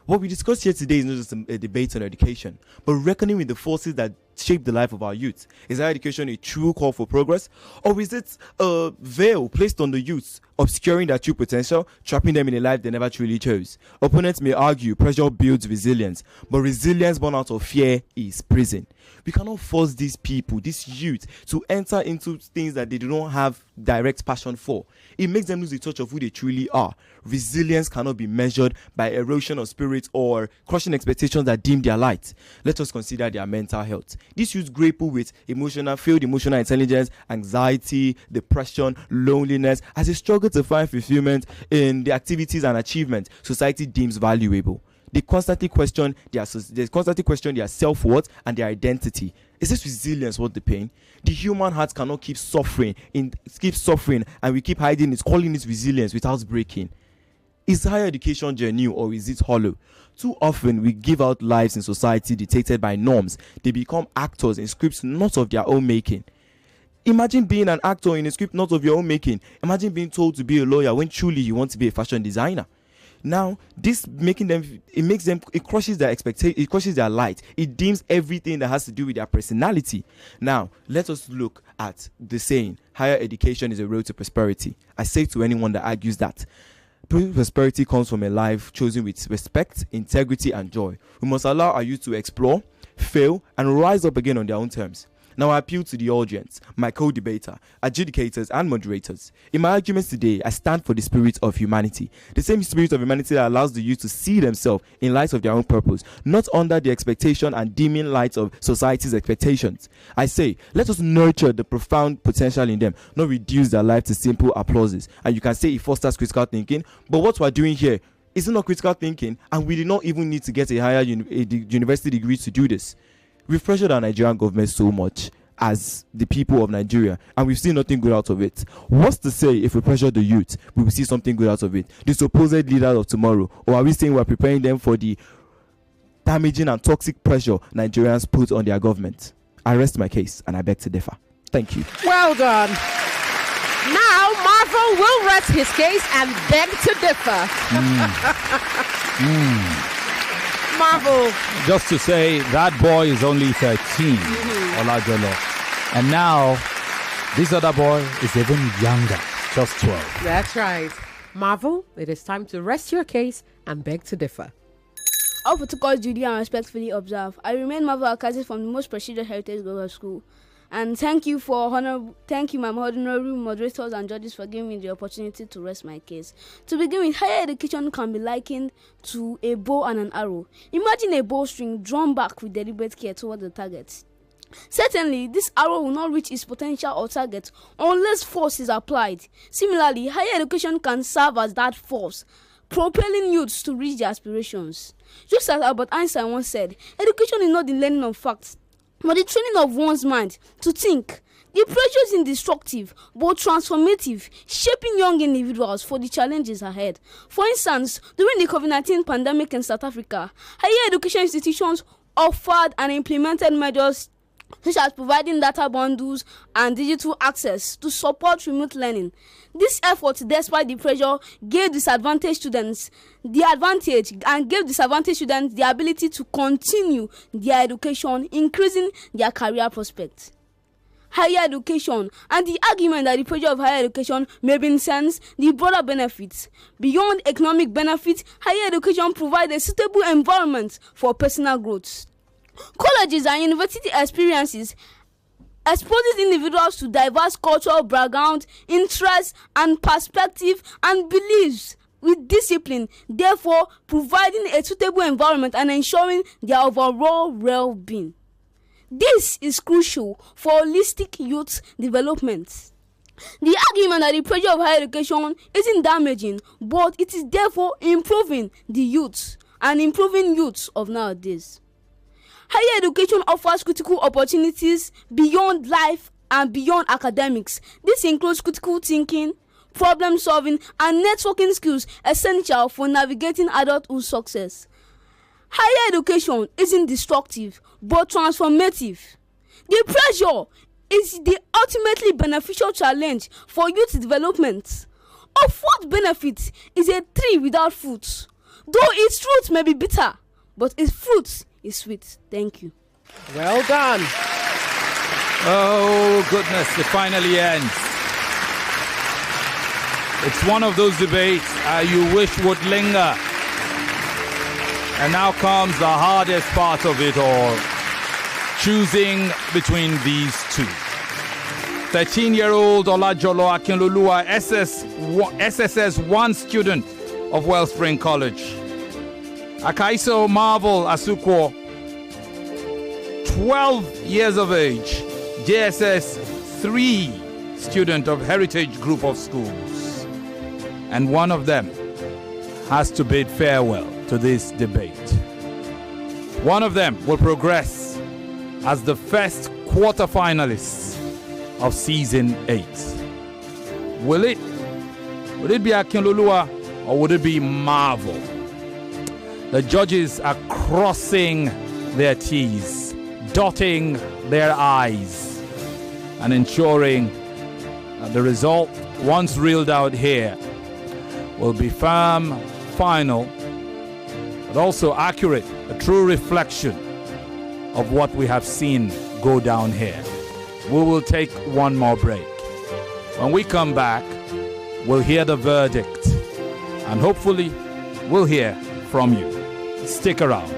What we discussed here today is not just a debate on education, but reckoning with the forces that shape the life of our youth. Is our education a true call for progress? Or is it a veil placed on the youth, obscuring their true potential, trapping them in a life they never truly chose? Opponents may argue pressure builds resilience, but resilience born out of fear is prison. We cannot force these people, this youth, to enter into things that they do not have direct passion for. It makes them lose the touch of who they truly are. Resilience cannot be measured by erosion of spirit or crushing expectations that dim their light. Let us consider their mental health. These youths grapple with failed emotional intelligence, anxiety, depression, loneliness, as they struggle to find fulfillment in the activities and achievements society deems valuable. They constantly question their self-worth and their identity. Is this resilience worth the pain? The human heart cannot keep suffering, and we keep hiding it, calling it resilience without breaking. Is higher education genuine or is it hollow? Too often we give out lives in society dictated by norms. They become actors in scripts not of their own making. Imagine being an actor in a script not of your own making. Imagine being told to be a lawyer when truly you want to be a fashion designer. Now, this it crushes their expectation, it crushes their light. It dims everything that has to do with their personality. Now, let us look at the saying, higher education is a road to prosperity. I say to anyone that argues that prosperity comes from a life chosen with respect, integrity, and joy. We must allow our youth to explore, fail, and rise up again on their own terms. Now I appeal to the audience, my co-debater, adjudicators, and moderators. In my arguments today, I stand for the spirit of humanity. The same spirit of humanity that allows the youth to see themselves in light of their own purpose, not under the expectation and dimming lights of society's expectations. I say, let us nurture the profound potential in them, not reduce their life to simple applauses. And you can say it fosters critical thinking, but what we're doing here is not critical thinking, and we do not even need to get a higher university degree to do this. We've pressured our Nigerian government so much as the people of Nigeria, and we've seen nothing good out of it. What's to say if we pressure the youth, we will see something good out of it? The supposed leaders of tomorrow, or are we saying we're preparing them for the damaging and toxic pressure Nigerians put on their government? I rest my case, and I beg to differ. Thank you. Well done. Now, Marvel will rest his case and beg to differ. Marvel. Just to say, that boy is only 13, Olajolo. And now, this other boy is even younger, just 12. That's right. Marvel, it is time to rest your case and beg to differ. All protocols duly and respectfully observe. I remain Marvel Akaiso from the most prestigious heritage global school. And thank you, my honorable moderators and judges, for giving me the opportunity to rest my case. To begin with, higher education can be likened to a bow and an arrow. Imagine a bowstring drawn back with deliberate care toward the target. Certainly, this arrow will not reach its potential or target unless force is applied. Similarly, higher education can serve as that force, propelling youths to reach their aspirations. Just as Albert Einstein once said, education is not the learning of facts, but the training of one's mind to think. The pressure isn't destructive, but transformative, shaping young individuals for the challenges ahead. For instance, during the COVID-19 pandemic in South Africa, higher education institutions offered and implemented measures such as providing data bundles and digital access to support remote learning. This effort, despite the pressure, gave disadvantaged students the advantage and gave disadvantaged students the ability to continue their education, increasing their career prospects. Higher education and the argument that the pressure of higher education may be sense the broader benefits. Beyond economic benefits, higher education provides a suitable environment for personal growth. Colleges and university experiences exposes individuals to diverse cultural backgrounds, interests, and perspectives and beliefs with discipline, therefore providing a suitable environment and ensuring their overall well-being. This is crucial for holistic youth development. The argument that the pressure of higher education isn't damaging, but it is therefore improving the youth and improving youths of nowadays. Higher education offers critical opportunities beyond life and beyond academics. This includes critical thinking, problem solving, and networking skills essential for navigating adulthood success. Higher education isn't destructive, but transformative. The pressure is the ultimately beneficial challenge for youth development. Of what benefit is a tree without fruit? Though its fruit may be bitter, but its fruit is sweet. Thank you. Well done. Oh, goodness, it finally ends. It's one of those debates you wish would linger. And now comes the hardest part of it all, choosing between these two. 13-year-old Olajolo Akinloluwa, SSS 1 student of Wellspring College. Akaiso Marvel Asukwo, 12 years of age, JSS 3 student of Heritage Group of Schools. And one of them has to bid farewell to this debate. One of them will progress as the first quarterfinalists of season 8. Will it be Akinloluwa or would it be Marvel? The judges are crossing their T's, dotting their I's, and ensuring that the result, once reeled out here, will be firm, final, but also accurate, a true reflection of what we have seen go down here. We will take one more break. When we come back, we'll hear the verdict, and hopefully we'll hear from you. Stick around.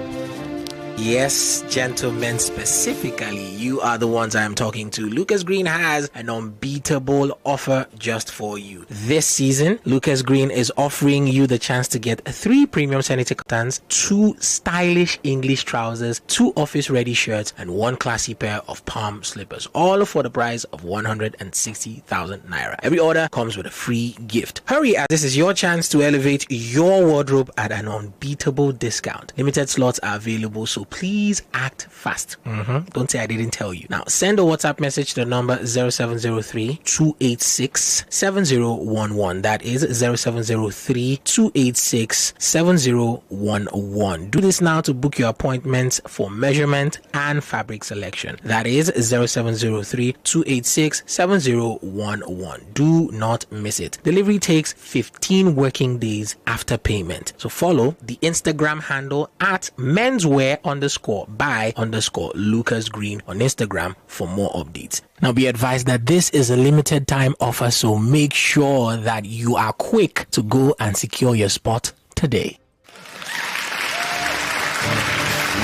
Yes, gentlemen, specifically, you are the ones I am talking to. Lucas Green has an unbeatable offer just for you. This season, Lucas Green is offering you the chance to get 3 premium Senator cottons, 2 stylish English trousers, 2 office-ready shirts, and 1 classy pair of palm slippers, all for the price of 160,000 naira. Every order comes with a free gift. Hurry, as this is your chance to elevate your wardrobe at an unbeatable discount. Limited slots are available, so please act fast. Don't say I didn't tell you. Now, send a WhatsApp message to the number 0703-286-7011. That is 0703-286-7011. Do this now to book your appointments for measurement and fabric selection. That is 0703-286-7011. Do not miss it. Delivery takes 15 working days after payment. So follow the Instagram handle at menswear_by_Lucas Green on Instagram for more updates. Now be advised that this is a limited time offer, so make sure that you are quick to go and secure your spot today.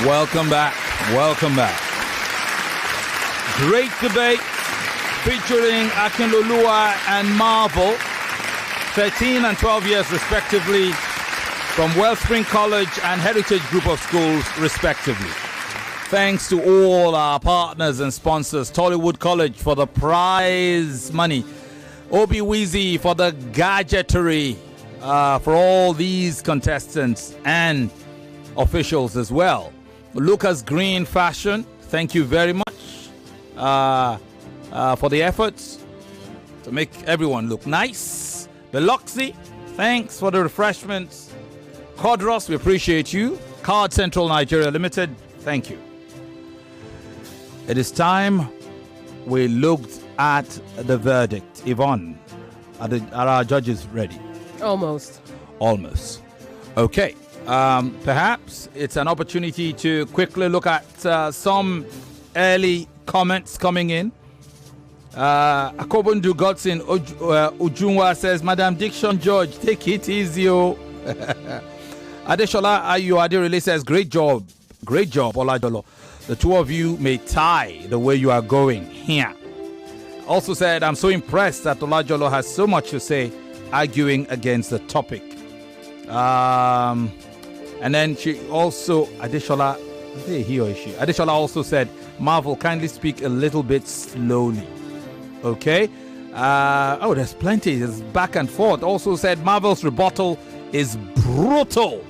Welcome back. Welcome back. Great debate featuring Akinloluwa and Marvel, 13 and 12 years respectively, from Wellspring College and Heritage Group of Schools, respectively. Thanks to all our partners and sponsors, Tollywood College for the prize money, Obi Weezy for the gadgetry, for all these contestants and officials as well. Lucas Green Fashion, thank you very much for the efforts to make everyone look nice. Biloxi, thanks for the refreshments. Codros, we appreciate you. Card Central Nigeria Limited, thank you. It is time we looked at the verdict. Yvonne, are our judges ready? Almost. Okay. Perhaps it's an opportunity to quickly look at some early comments coming in. Akobundu Godson Ujunwa says, Madam Diction George, take it easy. Adeshola Ayoadirele says, great job, Olajolo. The two of you may tie the way you are going here. Also said, I'm so impressed that Olajolo has so much to say, arguing against the topic. And then she also, Adeshola, he or she, Adeshola also said, Marvel, kindly speak a little bit slowly. Okay? There's plenty. There's back and forth. Also said, Marvel's rebuttal is brutal.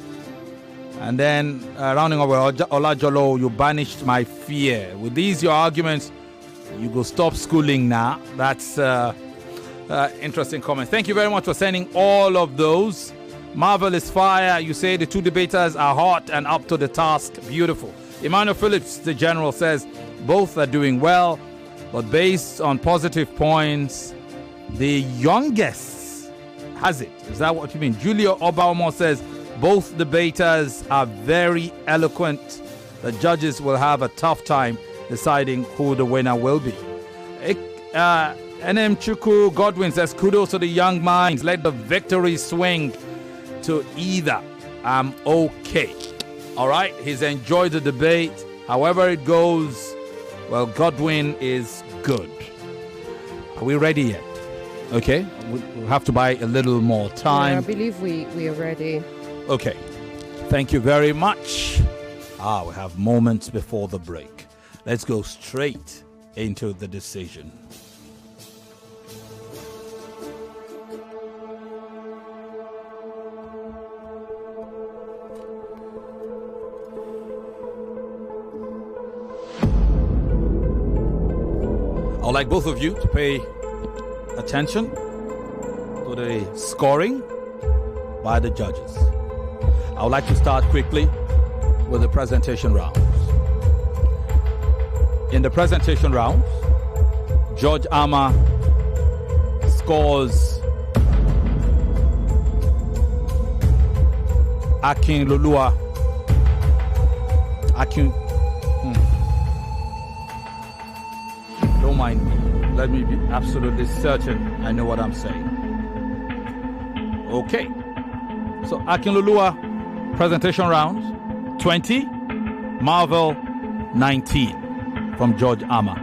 And then, rounding over, Olajolo, you banished my fear. With these, your arguments, you go stop schooling now. That's interesting comment. Thank you very much for sending all of those. Marvel is fire. You say the two debaters are hot and up to the task. Beautiful. Emmanuel Phillips, the general, says both are doing well, but based on positive points, the youngest has it. Is that what you mean? Julia Obama says both debaters are very eloquent. The judges will have a tough time deciding who the winner will be. NM Chuku Godwin says, kudos to the young minds. Let the victory swing to either. I'm okay. All right, he's enjoyed the debate. However it goes, well, Godwin is good. Are we ready yet? Okay, we'll have to buy a little more time. Yeah, I believe we are ready. Okay, thank you very much. We have moments before the break. Let's go straight into the decision. I'd like both of you to pay attention to the scoring by the judges. I would like to start quickly with the presentation rounds. In the presentation rounds, Judge Ama scores Akinloluwa. Don't mind me. Let me be absolutely certain I know what I'm saying. Okay. So Akinloluwa, presentation rounds, 20, Marvel, 19 from Judge Ama.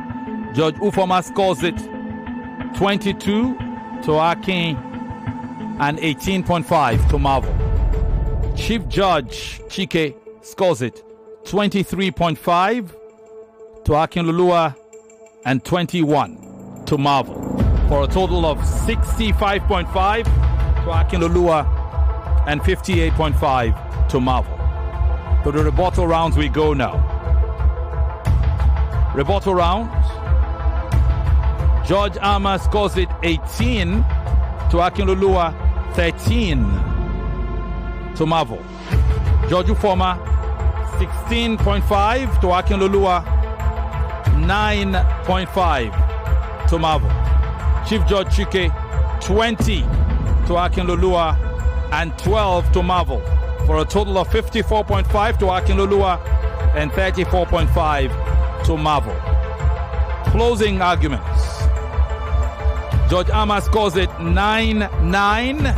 Judge Ufoma scores it 22 to Akin and 18.5 to Marvel. Chief Judge Chike scores it 23.5 to Akinloluwa and 21 to Marvel, for a total of 65.5 to Akinloluwa and 58.5 to Marvel. To the rebuttal rounds we go now. Rebuttal rounds. Judge Ama scores it 18 to Akinloluwa, 13 to Marvel. Judge Ufoma 16.5 to Akinloluwa, 9.5 to Marvel. Chief Judge Chike 20 to Akinloluwa and 12 to Marvel, for a total of 54.5 to Akinloluwa and 34.5 to Marvel. Closing arguments. Judge Ama scores it 9-9.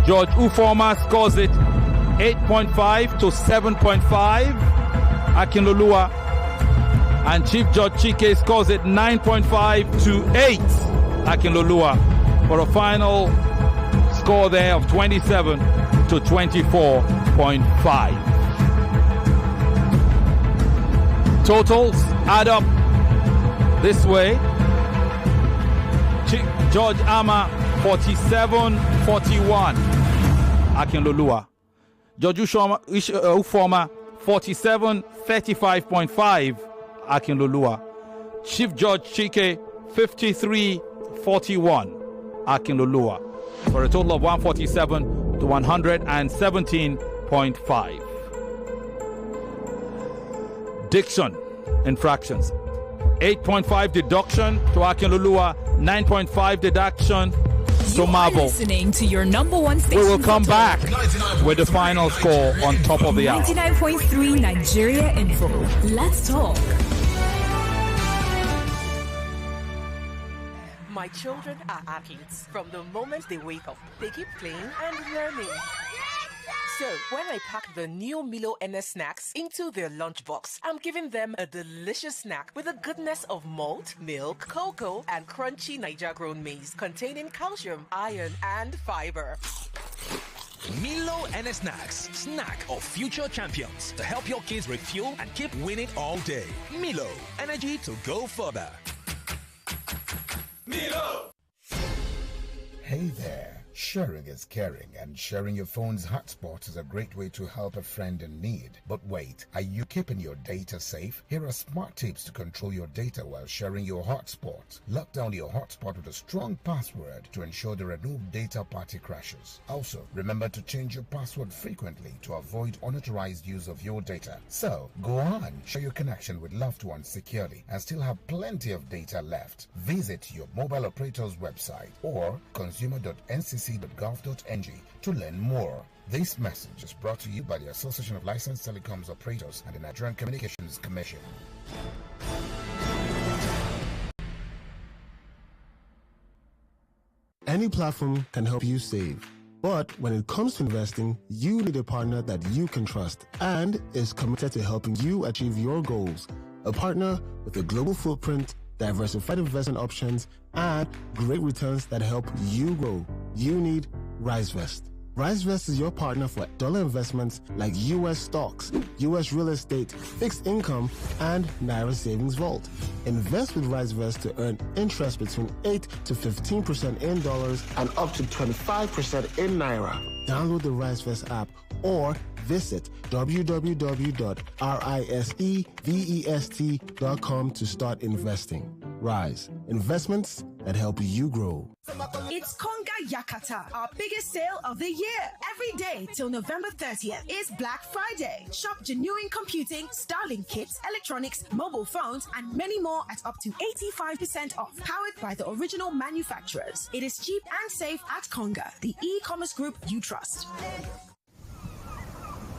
Judge Ufoma scores it 8.5 to 7.5 Akinloluwa, and Chief Judge Chike scores it 9.5 to 8 Akinloluwa, for a final score there of 27 to 24.5. Totals add up this way. Judge Ama 47-41 Akinloluwa. Judge Ufoma 47-35.5 Akinloluwa. Chief Judge Chike 53-41 Akinloluwa, for a total of 147 to 117.5. Diction infractions. 8.5 deduction to Akinloluwa, 9.5 deduction to Marvel. Listening to your number one station. We will come back with the final score on top of the hour. 99.3 Nigeria Info. Let's talk. My children are athletes. From the moment they wake up, they keep playing and learning. So, when I pack the new Milo NS snacks into their lunchbox, I'm giving them a delicious snack with the goodness of malt, milk, cocoa, and crunchy Niger-grown maize containing calcium, iron, and fiber. Milo NS Snacks, snack of future champions to help your kids refuel and keep winning all day. Milo, energy to go further. Milo! Hey there. Sharing is caring, and sharing your phone's hotspot is a great way to help a friend in need. But wait, are you keeping your data safe? Here are smart tips to control your data while sharing your hotspot. Lock down your hotspot with a strong password to ensure there are no data party crashes. Also, remember to change your password frequently to avoid unauthorized use of your data. So, go on, share your connection with loved ones securely and still have plenty of data left. Visit your mobile operator's website or consumer.ncc.gov.ng to learn more. This message is brought to you by the Association of Licensed Telecoms Operators and the Nigerian Communications Commission. Any platform can help you save. But when it comes to investing, you need a partner that you can trust and is committed to helping you achieve your goals. A partner with a global footprint, diversified investment options, and great returns that help you grow. You need RiseVest. RiseVest is your partner for dollar investments like U.S. stocks, U.S. real estate, fixed income, and Naira Savings Vault. Invest with RiseVest to earn interest between 8 to 15% in dollars and up to 25% in Naira. Download the RiseVest app or visit www.risevest.com to start investing. Rise, investments that help you grow. It's Konga Yakata, our biggest sale of the year. Every day till November 30th is Black Friday. Shop genuine computing, Starlink kits, electronics, mobile phones, and many more at up to 85% off. Powered by the original manufacturers. It is cheap and safe at Konga, the e-commerce group you trust.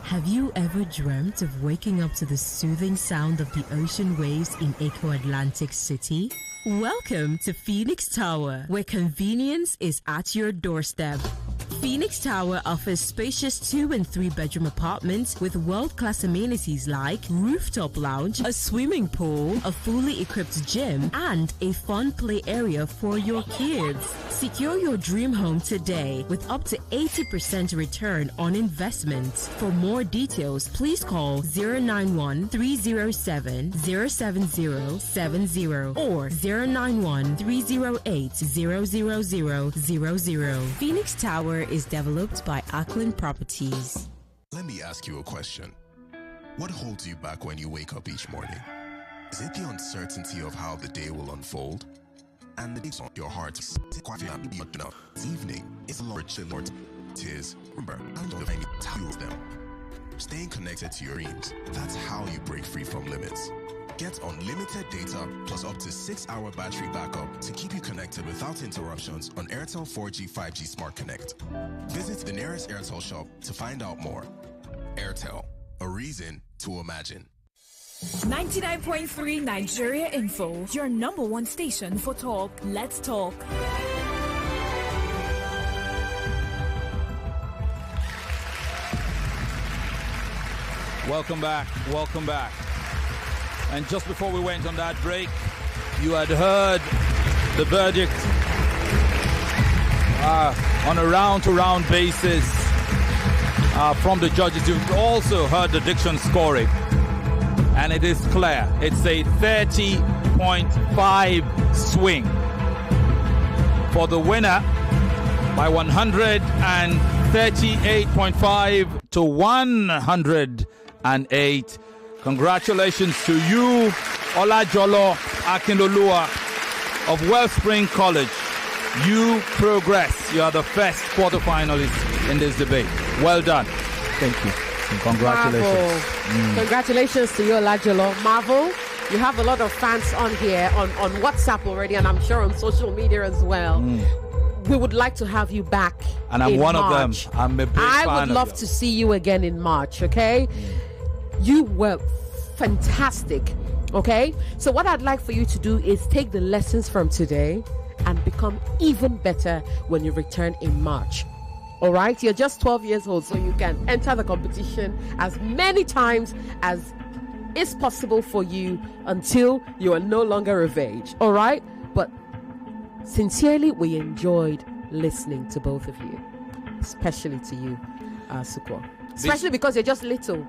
Have you ever dreamt of waking up to the soothing sound of the ocean waves in Eco Atlantic City? Welcome to Phoenix Tower, where convenience is at your doorstep. Phoenix Tower offers spacious 2- and 3-bedroom apartments with world-class amenities like rooftop lounge, a swimming pool, a fully equipped gym, and a fun play area for your kids. Secure your dream home today with up to 80% return on investment. For more details, please call 091-307-07070 or 091-308-00000. Phoenix Tower is developed by Attain Properties. Let me ask you a question. What holds you back when you wake up each morning? Is it the uncertainty of how the day will unfold? And the days on your heart. This evening is a Lord Chillord. Tis, remember, and all the tiny tools them. Staying connected to your dreams. That's how you break free from limits. Get unlimited data plus up to 6-hour battery backup to keep you connected without interruptions on Airtel 4G 5G Smart Connect. Visit the nearest Airtel shop to find out more. Airtel, a reason to imagine. 99.3 Nigeria Info, your number one station for talk. Let's talk. Welcome back. Welcome back. And just before we went on that break, you had heard the verdict on a round-to-round basis from the judges. You've also heard the diction scoring. And it is clear. It's a 30.5 swing for the winner by 138.5 to 108. Congratulations to you, Olajolo Akinloluwa of Wellspring College. You progress. You are the first quarterfinalist in this debate. Well done. Thank you. And congratulations. Congratulations to you, Olajolo. Marvel, you have a lot of fans on here, on WhatsApp already, and I'm sure on social media as well. We would like to have you back. And I'm one March. of them. I'm a big fan. I would love to see you again in March, okay? You were fantastic, okay? So what I'd like for you to do is take the lessons from today and become even better when you return in March. All right? You're just 12 years old, so you can enter the competition as many times as is possible for you until you are no longer of age. All right? But sincerely, we enjoyed listening to both of you, especially to you, Asukwo. Especially because you're just little.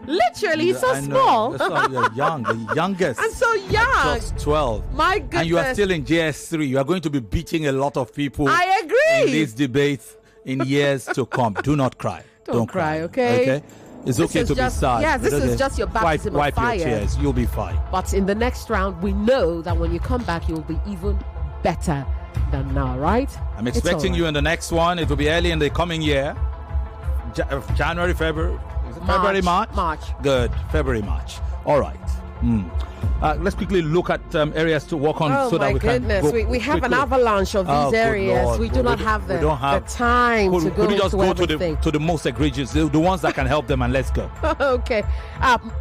Literally, you're so small. You're young, the youngest. I'm so young. Just 12. My goodness. And you are still in JS3. You are going to be beating a lot of people. I agree. In this debate in years to come. Do not cry. Don't cry, okay? It's okay to be sad. Yeah, this is just your baptism wipe of fire. Your tears. You'll be fine. But in the next round, we know that when you come back, you'll be even better than now, right? I'm expecting you in the next one. It will be early in the coming year. January, February. February, March? Good. February, March. All right. Let's quickly look at areas to work on so that we can go we have an avalanche of these areas. Lord. We do not have the time to go Could you just go everything. to the most egregious, the ones that can help them, and let's go. Okay.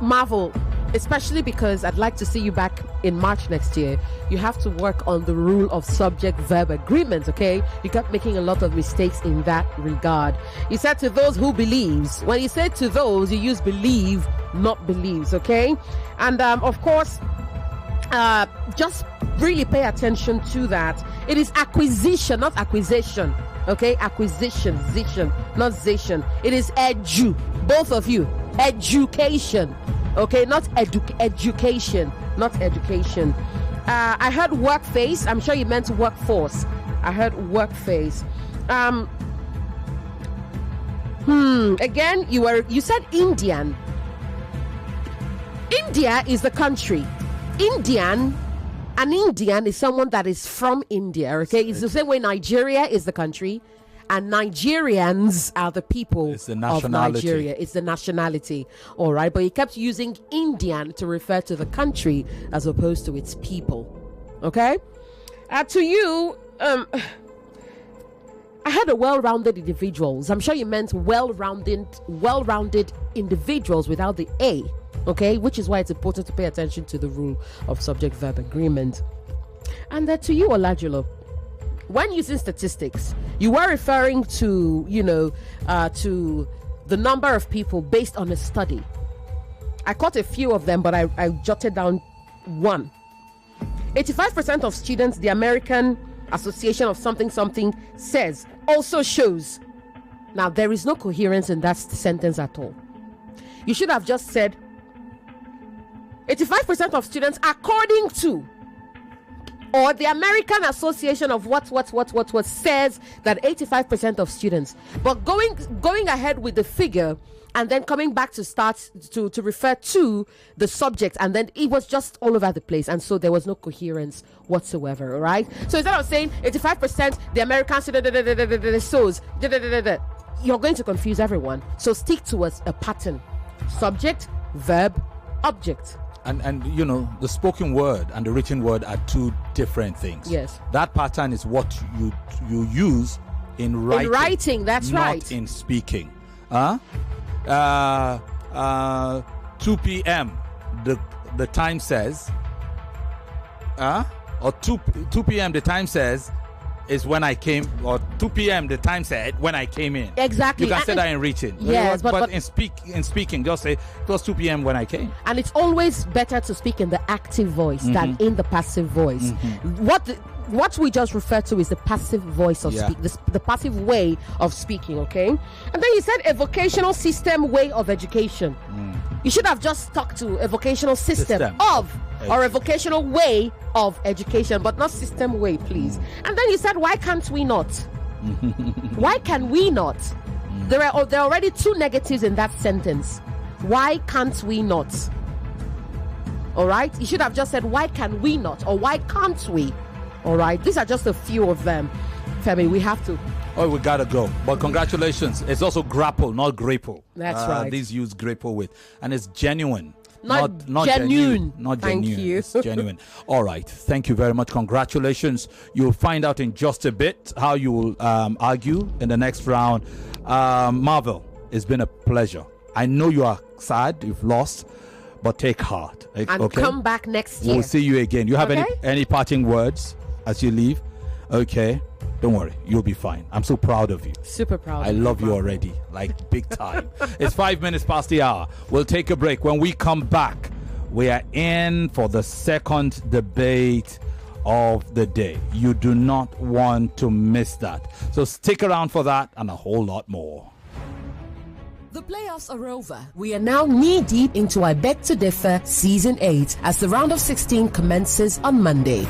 Marvel, especially because I'd like to see you back in March next year. You have to work on the rule of subject-verb agreement, okay? You kept making a lot of mistakes in that regard. You said to those who believes. When you said to those, you use believe, not believes, okay? And of course, just really pay attention to that. It is acquisition, not acquisition, Okay, acquisition, zation, not zation. It is edu, both of you. Education. Okay, not education, not education. I heard work face. I'm sure you meant workforce. I heard work face. Again, you said Indian. India is the country. An Indian is someone that is from India. Okay, it's the same way Nigeria is the country, and Nigerians are the people of Nigeria. It's the nationality. All right, but he kept using Indian to refer to the country as opposed to its people. Okay, to you, I had a well-rounded individuals. I'm sure you meant well-rounded individuals without the A. Okay, which is why it's important to pay attention to the rule of subject-verb agreement. And that to you, Olajolo, when using statistics, you were referring to, to the number of people based on a study. I caught a few of them, but I jotted down one. 85% of students, the American Association of something says, also shows. Now, there is no coherence in that sentence at all. You should have just said 85% of students according to, or the American Association of what says that 85% of students. But going ahead with the figure and then coming back to start to refer to the subject, and then it was just all over the place, and so there was no coherence whatsoever. All right, so instead of saying 85% the American shows, you're going to confuse everyone. So stick to a pattern: subject, verb, object. And the spoken word and the written word are two different things. Yes. That pattern is what you use in writing. In writing, that's not right. Not in speaking. 2 p.m. the time says. Or 2 p.m. the time says is when I came, or 2 p.m. the time said when I came in. Exactly. You can say that in written. Yes, but in speaking, just say it was 2 p.m. when I came. And it's always better to speak in the active voice than in the passive voice. What we just referred to is the passive voice of speak, the passive way of speaking. Okay, and then you said a vocational system way of education. You should have just stuck to a vocational system of. Or a vocational way of education, but not system way, please. And then you said, why can't we not? Why can we not? There are already two negatives in that sentence. Why can't we not? All right? You should have just said, why can we not? Or why can't we? All right? These are just a few of them. Femi, we have to. Oh, we gotta go. But congratulations. It's also grapple, not grapple. That's right. These use grapple with. And it's genuine. Not genuine. Not Thank genuine. you. It's genuine. All right. Thank you very much. Congratulations. You'll find out in just a bit how you will argue in the next round. Marvel, it's been a pleasure. I know you are sad, you've lost, but take heart. And okay? come back next year. We'll see you again. You have Okay? any parting words as you leave? Okay. Don't worry, you'll be fine. I'm so proud of you. Super proud. I love you already, like big time. It's 5 minutes past the hour. We'll take a break. When we come back, we are in for the second debate of the day. You do not want to miss that. So stick around for that and a whole lot more. The playoffs are over. We are now knee-deep into I Beg to Differ Season 8 as the round of 16 commences on Monday.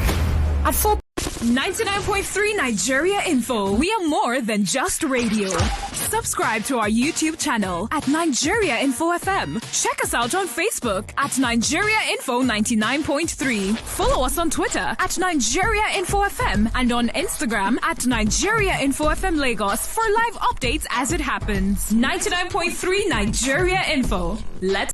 At 4 99.3 Nigeria Info. We are more than just radio. Subscribe to our YouTube channel at Nigeria Info FM. Check us out on Facebook at Nigeria Info 99.3. Follow us on Twitter at Nigeria Info FM and on Instagram at Nigeria Info FM Lagos for live updates as it happens. 99.3 Nigeria Info. Let's